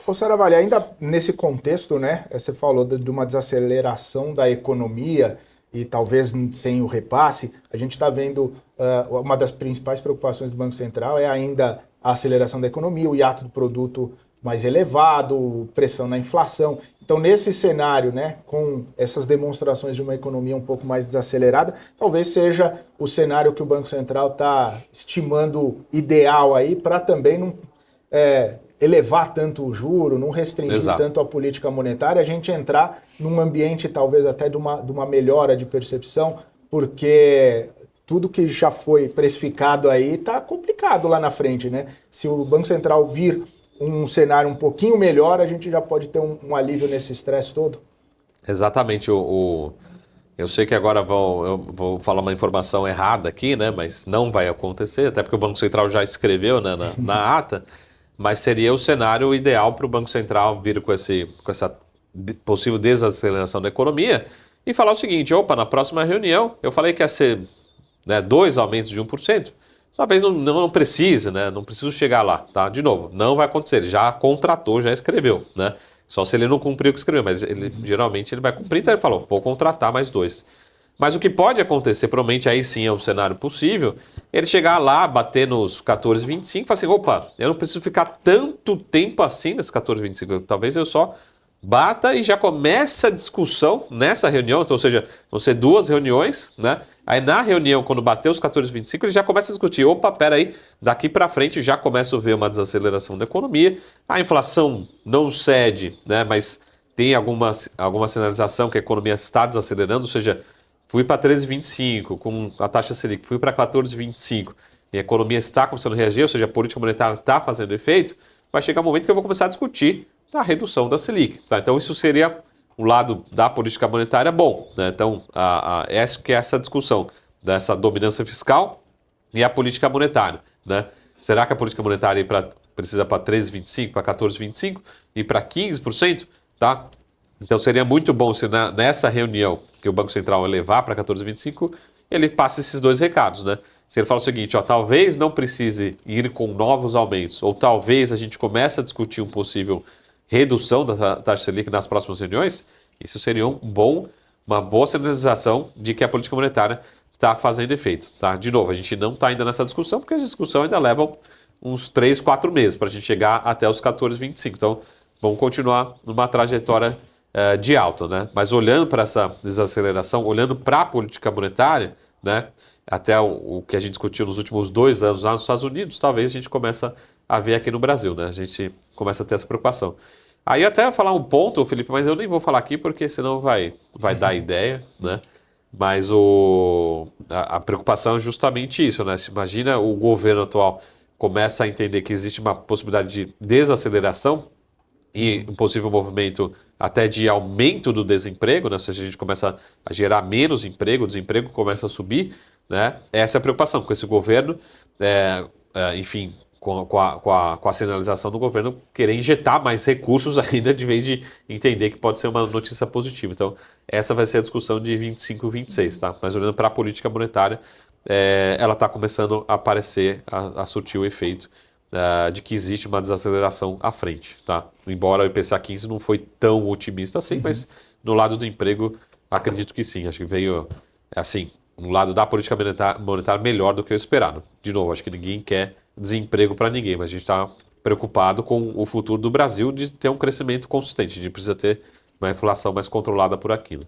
Ô Saravalli, ainda nesse contexto, né? Você falou de uma desaceleração da economia e talvez sem o repasse, a gente está vendo uma das principais preocupações do Banco Central é ainda a aceleração da economia, o hiato do produto mais elevado, pressão na inflação. Então, nesse cenário, né, com essas demonstrações de uma economia um pouco mais desacelerada, talvez seja o cenário que o Banco Central está estimando ideal aí para também não elevar tanto o juro, não restringir Exato. tanto a política monetária, a gente entrar num ambiente talvez até de uma melhora de percepção, porque tudo que já foi precificado aí está complicado lá na frente, né? Se o Banco Central vir um cenário um pouquinho melhor, a gente já pode ter um alívio nesse estresse todo. Exatamente. Eu sei que agora eu vou falar uma informação errada aqui, né? Mas não vai acontecer, até porque o Banco Central já escreveu, né, na ata. Mas seria o cenário ideal para o Banco Central vir com essa possível desaceleração da economia e falar o seguinte: opa, na próxima reunião eu falei que ia ser, né, dois aumentos de 1%. Talvez não precise, né? Não preciso chegar lá, tá? De novo, não vai acontecer. Ele já contratou, já escreveu, né? Só se ele não cumpriu o que escreveu, mas geralmente ele vai cumprir, então ele falou, vou contratar mais dois. Mas o que pode acontecer, provavelmente aí sim é um cenário possível, ele chegar lá, bater nos 14,25 e falar assim, opa, eu não preciso ficar tanto tempo assim nesse 14,25, talvez eu só bata e já começa a discussão nessa reunião, então, ou seja, vão ser duas reuniões, né? Aí na reunião, quando bater os 14,25, ele já começa a discutir, opa, peraí, daqui para frente já começa a ver uma desaceleração da economia, a inflação não cede, né? Mas tem alguma sinalização que a economia está desacelerando, ou seja, fui para 13,25 com a taxa Selic, fui para 14,25 e a economia está começando a reagir, ou seja, a política monetária está fazendo efeito, vai chegar um momento que eu vou começar a discutir a redução da Selic. Tá? Então isso seria um lado da política monetária bom. Né? Então acho que é essa discussão dessa dominância fiscal e a política monetária. Né? Será que a política monetária precisa para 13,25, para 14,25 e para 15%? Tá? Então seria muito bom se nessa reunião que o Banco Central vai levar para 14,25, ele passe esses dois recados, né? Se ele fala o seguinte, ó, talvez não precise ir com novos aumentos, ou talvez a gente comece a discutir um possível redução da taxa Selic nas próximas reuniões, isso seria uma boa sinalização de que a política monetária está fazendo efeito. Tá? De novo, a gente não está ainda nessa discussão, porque a discussão ainda leva uns 3, 4 meses para a gente chegar até os 14,25. Então, vamos continuar numa trajetória de alta, né? Mas olhando para essa desaceleração, olhando para a política monetária, né? Até o que a gente discutiu nos últimos 2 anos lá nos Estados Unidos, talvez a gente comece a ver aqui no Brasil, né? A gente começa a ter essa preocupação. Aí até falar um ponto, Felipe, mas eu nem vou falar aqui porque senão vai dar ideia, né? Mas a preocupação é justamente isso, né? Se imagina o governo atual começa a entender que existe uma possibilidade de desaceleração e um possível movimento até de aumento do desemprego, né? Ou seja, a gente começa a gerar menos emprego, o desemprego começa a subir, né? Essa é a preocupação com esse governo, enfim, com a sinalização do governo querer injetar mais recursos ainda, de vez de entender que pode ser uma notícia positiva. Então, essa vai ser a discussão de 25 e 26, tá? Mas olhando para a política monetária, ela está começando a aparecer, a surtir o efeito de que existe uma desaceleração à frente, tá? Embora o IPCA 15 não foi tão otimista assim, mas no lado do emprego, acredito que sim. Acho que veio, assim, um lado da política monetária melhor do que eu esperado. De novo, acho que ninguém quer desemprego para ninguém, mas a gente está preocupado com o futuro do Brasil de ter um crescimento consistente. A gente precisa ter uma inflação mais controlada por aqui, né?